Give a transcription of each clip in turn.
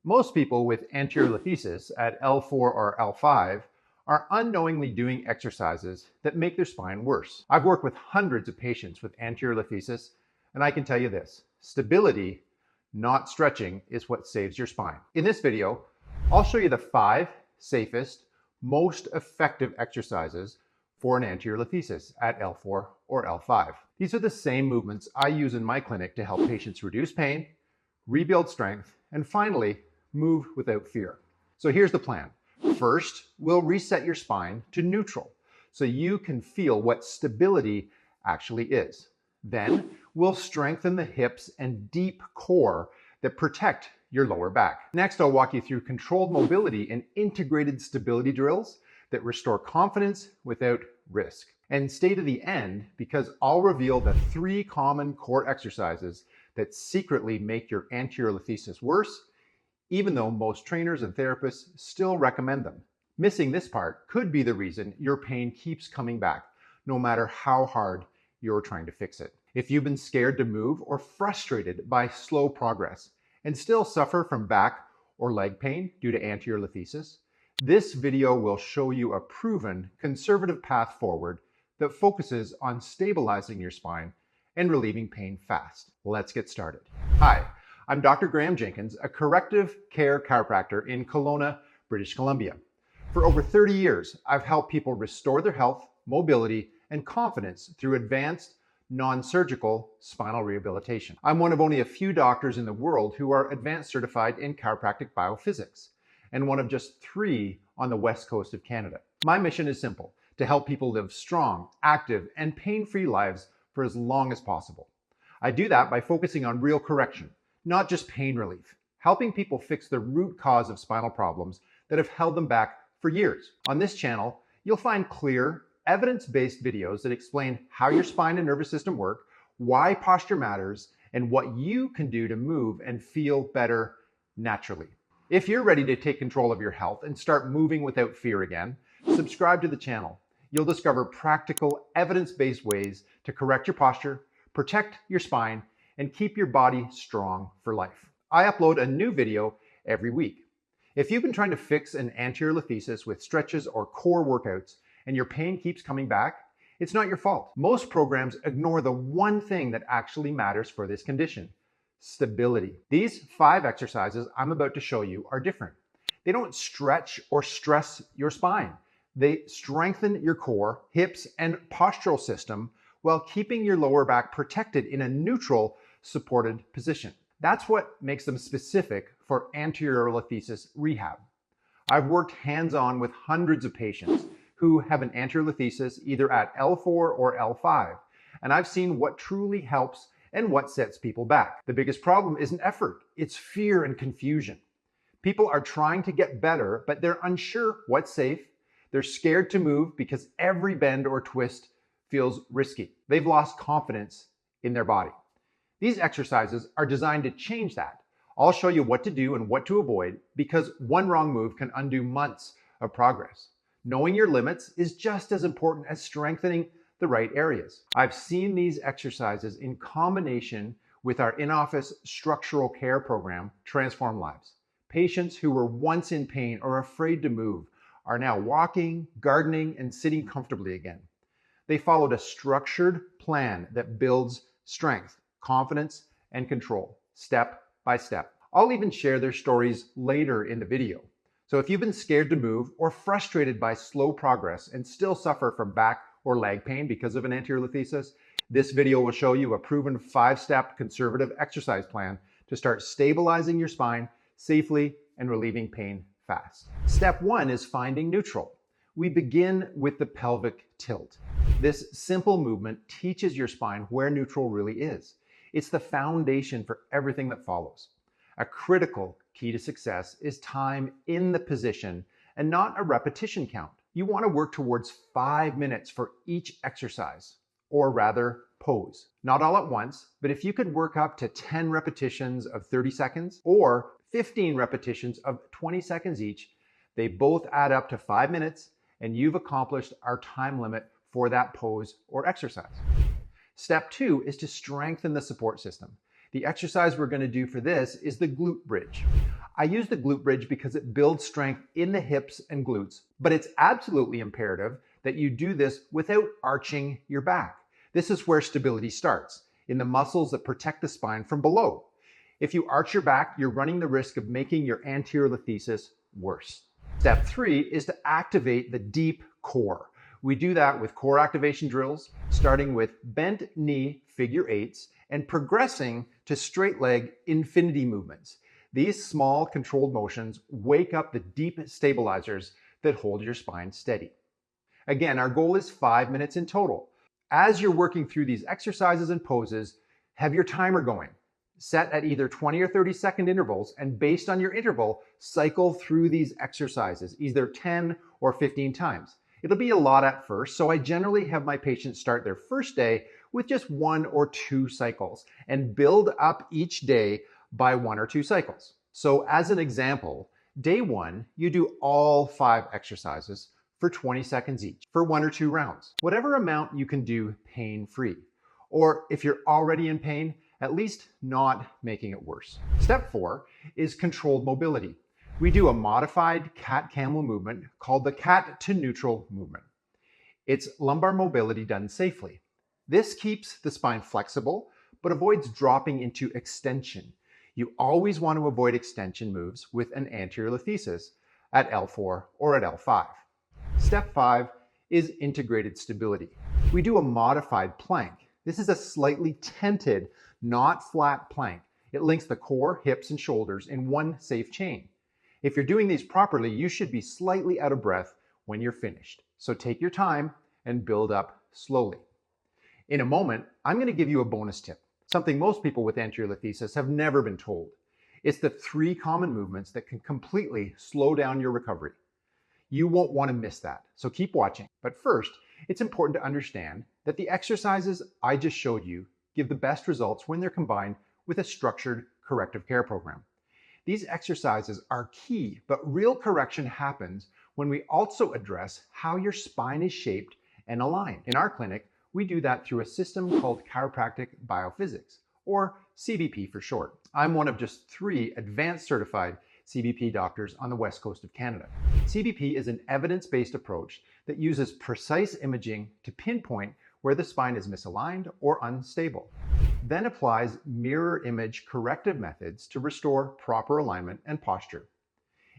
Most people with anterolisthesis at L4 or L5 are unknowingly doing exercises that make their spine worse. I've worked with hundreds of patients with anterolisthesis, and I can tell you this: stability, not stretching, is what saves your spine. In this video, I'll show you the 5 safest, most effective exercises for an anterolisthesis at L4 or L5. These are the same movements I use in my clinic to help patients reduce pain, rebuild strength, and finally, move without fear. So here's the plan. First, we'll reset your spine to neutral so you can feel what stability actually is. Then, we'll strengthen the hips and deep core that protect your lower back. Next, I'll walk you through controlled mobility and integrated stability drills that restore confidence without risk. And stay to the end because I'll reveal the 3 common core exercises that secretly make your anterolisthesis worse, even though most trainers and therapists still recommend them. Missing this part could be the reason your pain keeps coming back, no matter how hard you're trying to fix it. If you've been scared to move or frustrated by slow progress and still suffer from back or leg pain due to anterolisthesis, this video will show you a proven conservative path forward that focuses on stabilizing your spine and relieving pain fast. Let's get started. Hi, I'm Dr. Graham Jenkins, a corrective care chiropractor in Kelowna, British Columbia. For over 30 years, I've helped people restore their health, mobility, and confidence through advanced, non-surgical spinal rehabilitation. I'm one of only a few doctors in the world who are advanced certified in Chiropractic BioPhysics, and one of just 3 on the west coast of Canada. My mission is simple: to help people live strong, active, and pain-free lives for as long as possible. I do that by focusing on real correction, not just pain relief, helping people fix the root cause of spinal problems that have held them back for years. On this channel, you'll find clear, evidence-based videos that explain how your spine and nervous system work, why posture matters, and what you can do to move and feel better naturally. If you're ready to take control of your health and start moving without fear again, subscribe to the channel. You'll discover practical, evidence-based ways to correct your posture, protect your spine, and keep your body strong for life. I upload a new video every week. If you've been trying to fix an anterolisthesis with stretches or core workouts and your pain keeps coming back, it's not your fault. Most programs ignore the one thing that actually matters for this condition: stability. These 5 exercises I'm about to show you are different. They don't stretch or stress your spine. They strengthen your core, hips, and postural system while keeping your lower back protected in a neutral, supported position. That's what makes them specific for anterolisthesis rehab. I've worked hands-on with hundreds of patients who have an anterolisthesis either at L4 or L5, and I've seen what truly helps and what sets people back. The biggest problem isn't effort, it's fear and confusion. People are trying to get better, but they're unsure what's safe. They're scared to move because every bend or twist feels risky. They've lost confidence in their body. These exercises are designed to change that. I'll show you what to do and what to avoid, because one wrong move can undo months of progress. Knowing your limits is just as important as strengthening the right areas. I've seen these exercises in combination with our in-office structural care program transform lives. Patients who were once in pain or afraid to move are now walking, gardening, and sitting comfortably again. They followed a structured plan that builds strength, confidence, and control, step by step. I'll even share their stories later in the video. So if you've been scared to move or frustrated by slow progress and still suffer from back or leg pain because of an anterolisthesis, this video will show you a proven 5-step conservative exercise plan to start stabilizing your spine safely and relieving pain fast. Step 1 is finding neutral. We begin with the pelvic tilt. This simple movement teaches your spine where neutral really is. It's the foundation for everything that follows. A critical key to success is time in the position and not a repetition count. You want to work towards 5 minutes for each exercise, or rather pose. Not all at once, but if you could work up to 10 repetitions of 30 seconds or 15 repetitions of 20 seconds each, they both add up to 5 minutes, and you've accomplished our time limit for that pose or exercise. Step 2 is to strengthen the support system. The exercise we're going to do for this is the glute bridge. I use the glute bridge because it builds strength in the hips and glutes, but it's absolutely imperative that you do this without arching your back. This is where stability starts, in the muscles that protect the spine from below. If you arch your back, you're running the risk of making your anterolisthesis worse. Step 3 is to activate the deep core. We do that with core activation drills, starting with bent knee figure eights and progressing to straight leg infinity movements. These small controlled motions wake up the deep stabilizers that hold your spine steady. Again, our goal is 5 minutes in total. As you're working through these exercises and poses, have your timer going. Set at either 20 or 30-second intervals, and based on your interval, cycle through these exercises, either 10 or 15 times. It'll be a lot at first, so I generally have my patients start their first day with just 1 or 2 cycles and build up each day by 1 or 2 cycles. So as an example, day 1, you do all 5 exercises for 20 seconds each for 1 or 2 rounds. Whatever amount you can do pain-free. Or if you're already in pain, at least not making it worse. Step 4 is controlled mobility. We do a modified cat-camel movement called the cat to neutral movement. It's lumbar mobility done safely. This keeps the spine flexible, but avoids dropping into extension. You always want to avoid extension moves with an anterolisthesis at L4 or at L5. Step 5 is integrated stability. We do a modified plank. This is a slightly tented, not flat plank. It links the core, hips, and shoulders in one safe chain. If you're doing these properly, you should be slightly out of breath when you're finished. So take your time and build up slowly. In a moment, I'm going to give you a bonus tip, something most people with anterolisthesis have never been told. It's the 3 common movements that can completely slow down your recovery. You won't want to miss that, so keep watching. But first, it's important to understand that the exercises I just showed you give the best results when they're combined with a structured corrective care program. These exercises are key, but real correction happens when we also address how your spine is shaped and aligned. In our clinic, we do that through a system called Chiropractic BioPhysics, or CBP for short. I'm one of just 3 advanced certified CBP doctors on the west coast of Canada. CBP is an evidence-based approach that uses precise imaging to pinpoint where the spine is misaligned or unstable, then applies mirror image corrective methods to restore proper alignment and posture.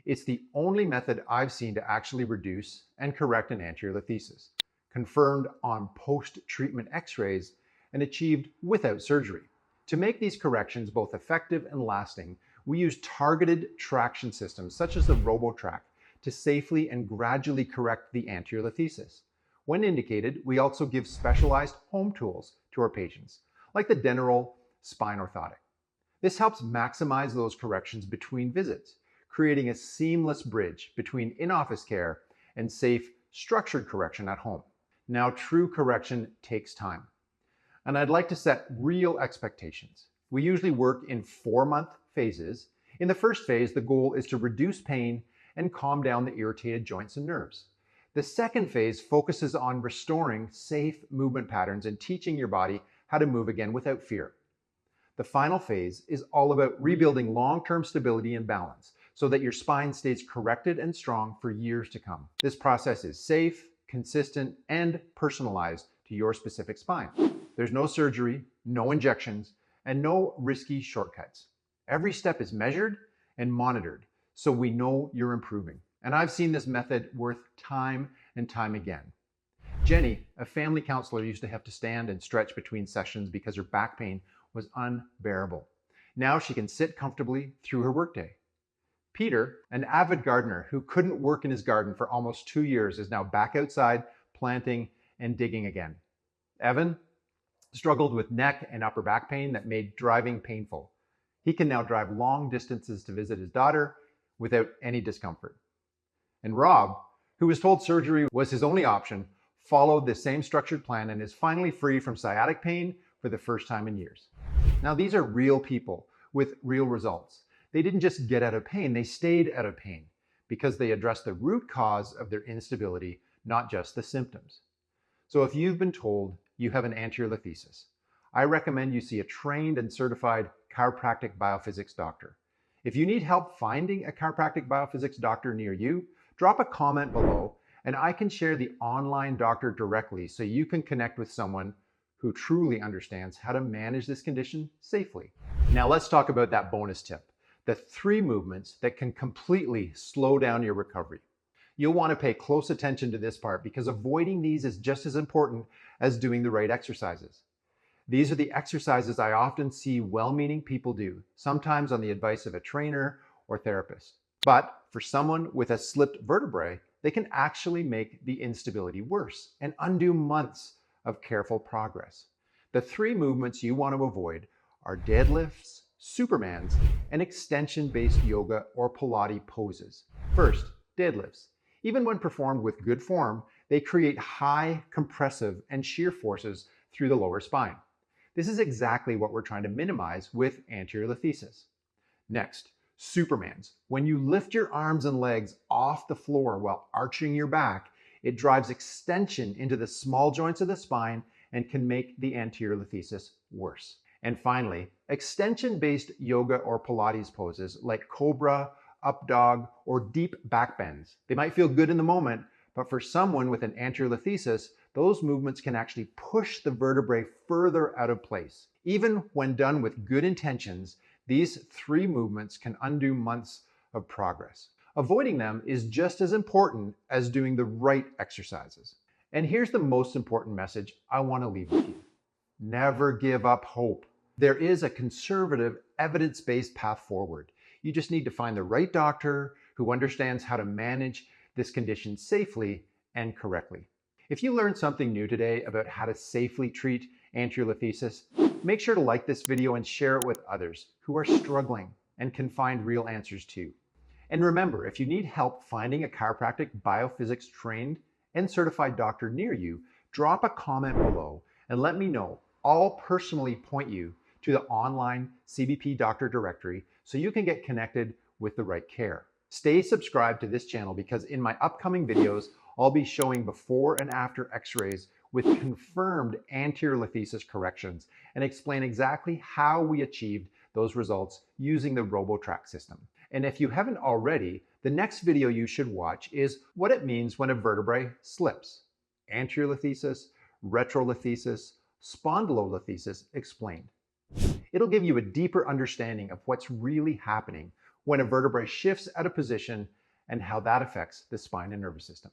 It's the only method I've seen to actually reduce and correct an anterolisthesis, confirmed on post-treatment x-rays and achieved without surgery. To make these corrections both effective and lasting, we use targeted traction systems such as the RoboTrack to safely and gradually correct the anterolisthesis. When indicated, we also give specialized home tools to our patients, like the Denneral spine orthotic. This helps maximize those corrections between visits, creating a seamless bridge between in-office care and safe, structured correction at home. Now, true correction takes time, and I'd like to set real expectations. We usually work in 4-month phases. In the first phase, the goal is to reduce pain and calm down the irritated joints and nerves. The second phase focuses on restoring safe movement patterns and teaching your body how to move again without fear. The final phase is all about rebuilding long-term stability and balance so that your spine stays corrected and strong for years to come. This process is safe, consistent, and personalized to your specific spine. There's no surgery, no injections, and no risky shortcuts. Every step is measured and monitored so we know you're improving. And I've seen this method worth time and time again. Jenny, a family counselor, used to have to stand and stretch between sessions because her back pain was unbearable. Now she can sit comfortably through her workday. Peter, an avid gardener who couldn't work in his garden for almost 2 years, is now back outside planting and digging again. Evan struggled with neck and upper back pain that made driving painful. He can now drive long distances to visit his daughter without any discomfort. And Rob, who was told surgery was his only option, followed the same structured plan and is finally free from sciatic pain for the first time in years. Now, these are real people with real results. They didn't just get out of pain, they stayed out of pain because they addressed the root cause of their instability, not just the symptoms. So if you've been told you have an anterolisthesis, I recommend you see a trained and certified chiropractic biophysics doctor. If you need help finding a chiropractic biophysics doctor near you, drop a comment below and I can share the online doctor directly so you can connect with someone who truly understands how to manage this condition safely. Now let's talk about that bonus tip, the 3 movements that can completely slow down your recovery. You'll want to pay close attention to this part because avoiding these is just as important as doing the right exercises. These are the exercises I often see well-meaning people do, sometimes on the advice of a trainer or therapist. But for someone with a slipped vertebrae, they can actually make the instability worse and undo months of careful progress. The 3 movements you want to avoid are deadlifts, supermans, and extension-based yoga or Pilates poses. First, deadlifts. Even when performed with good form, they create high compressive and shear forces through the lower spine. This is exactly what we're trying to minimize with anterolisthesis. Next, supermans. When you lift your arms and legs off the floor while arching your back, it drives extension into the small joints of the spine and can make the anterolisthesis worse. And finally, extension-based yoga or Pilates poses like cobra, up dog, or deep back bends. They might feel good in the moment, but for someone with an anterolisthesis, those movements can actually push the vertebrae further out of place. Even when done with good intentions, these 3 movements can undo months of progress. Avoiding them is just as important as doing the right exercises. And here's the most important message I want to leave with you. Never give up hope. There is a conservative, evidence-based path forward. You just need to find the right doctor who understands how to manage this condition safely and correctly. If you learned something new today about how to safely treat anterolisthesis, make sure to like this video and share it with others who are struggling and can find real answers too. And remember, if you need help finding a chiropractic biophysics trained and certified doctor near you, drop a comment below and let me know. I'll personally point you to the online CBP doctor directory so you can get connected with the right care. Stay subscribed to this channel because in my upcoming videos, I'll be showing before and after x-rays with confirmed anterolisthesis corrections and explain exactly how we achieved those results using the RoboTrack system. And if you haven't already, the next video you should watch is what it means when a vertebrae slips. Anterolisthesis, retrolithesis, spondylolisthesis explained. It'll give you a deeper understanding of what's really happening when a vertebrae shifts out of position and how that affects the spine and nervous system.